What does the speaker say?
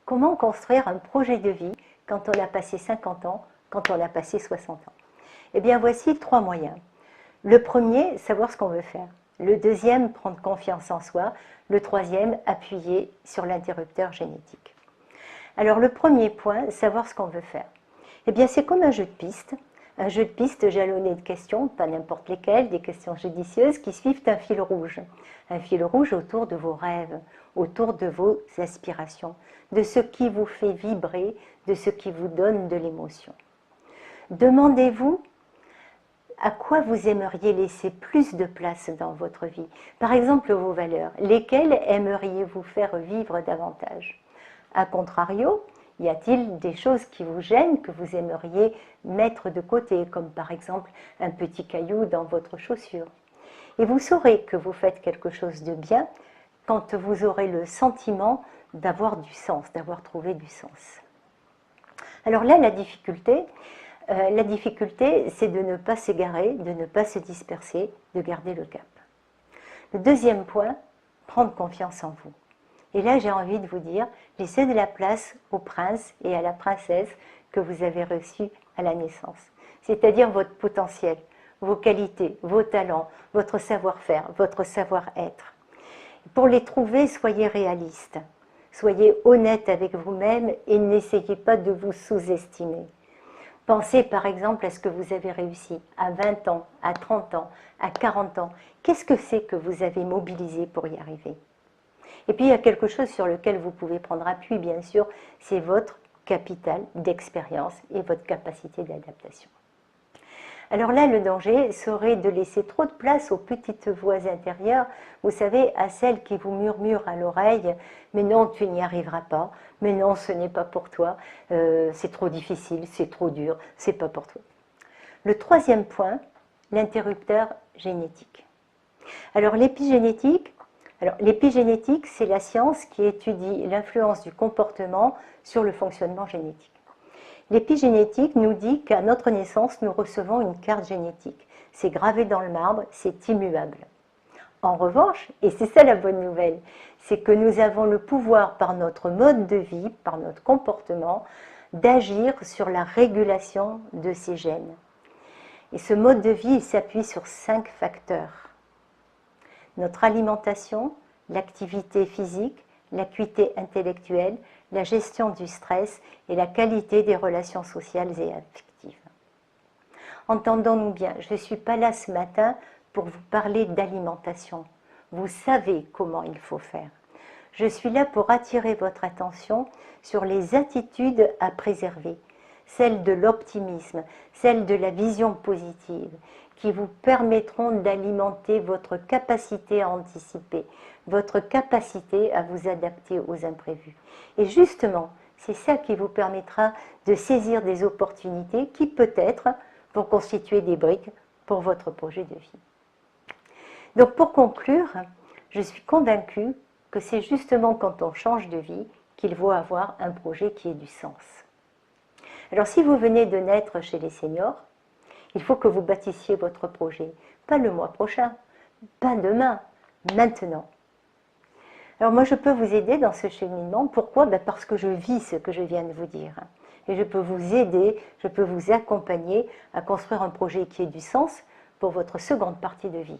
Comment construire un projet de vie quand on a passé 50 ans, quand on a passé 60 ans? Eh bien, voici 3 moyens. Le premier, savoir ce qu'on veut faire. Le deuxième, prendre confiance en soi. Le troisième, appuyer sur l'interrupteur génétique. Alors, le premier point, savoir ce qu'on veut faire. Eh bien, c'est comme un jeu de piste. Un jeu de piste jalonné de questions, pas n'importe lesquelles, des questions judicieuses qui suivent un fil rouge. Un fil rouge autour de vos rêves, autour de vos aspirations, de ce qui vous fait vibrer, de ce qui vous donne de l'émotion. Demandez-vous à quoi vous aimeriez laisser plus de place dans votre vie. Par exemple, vos valeurs. Lesquelles aimeriez-vous faire vivre davantage? A contrario, y a-t-il des choses qui vous gênent, que vous aimeriez mettre de côté, comme par exemple un petit caillou dans votre chaussure? Et vous saurez que vous faites quelque chose de bien quand vous aurez le sentiment d'avoir du sens, d'avoir trouvé du sens. Alors là, la difficulté, c'est de ne pas s'égarer, de ne pas se disperser, de garder le cap. Le deuxième point, prendre confiance en vous. Et là, j'ai envie de vous dire, laissez de la place au prince et à la princesse que vous avez reçus à la naissance. C'est-à-dire votre potentiel, vos qualités, vos talents, votre savoir-faire, votre savoir-être. Pour les trouver, soyez réaliste. Soyez honnête avec vous-même et n'essayez pas de vous sous-estimer. Pensez par exemple à ce que vous avez réussi à 20 ans, à 30 ans, à 40 ans. Qu'est-ce que c'est que vous avez mobilisé pour y arriver? Et puis il y a quelque chose sur lequel vous pouvez prendre appui, bien sûr, c'est votre capital d'expérience et votre capacité d'adaptation. Alors là, le danger serait de laisser trop de place aux petites voix intérieures, vous savez, à celles qui vous murmurent à l'oreille « mais non, tu n'y arriveras pas, mais non, ce n'est pas pour toi, c'est trop difficile, c'est trop dur, c'est pas pour toi ». Le troisième point, l'interrupteur génétique. Alors l'épigénétique, c'est la science qui étudie l'influence du comportement sur le fonctionnement génétique. L'épigénétique nous dit qu'à notre naissance, nous recevons une carte génétique. C'est gravé dans le marbre, c'est immuable. En revanche, et c'est ça la bonne nouvelle, c'est que nous avons le pouvoir par notre mode de vie, par notre comportement, d'agir sur la régulation de ces gènes. Et ce mode de vie, il s'appuie sur 5 facteurs. Notre alimentation, l'activité physique, l'acuité intellectuelle, la gestion du stress et la qualité des relations sociales et affectives. Entendons-nous bien, je ne suis pas là ce matin pour vous parler d'alimentation. Vous savez comment il faut faire. Je suis là pour attirer votre attention sur les attitudes à préserver, celles de l'optimisme, celles de la vision positive, qui vous permettront d'alimenter votre capacité à anticiper, votre capacité à vous adapter aux imprévus. Et justement, c'est ça qui vous permettra de saisir des opportunités qui peut-être vont constituer des briques pour votre projet de vie. Donc pour conclure, je suis convaincue que c'est justement quand on change de vie qu'il faut avoir un projet qui ait du sens. Alors si vous venez de naître chez les seniors, il faut que vous bâtissiez votre projet, pas le mois prochain, pas demain, maintenant. Alors moi je peux vous aider dans ce cheminement, pourquoi? Parce que je vis ce que je viens de vous dire. Et je peux vous aider, je peux vous accompagner à construire un projet qui ait du sens pour votre seconde partie de vie.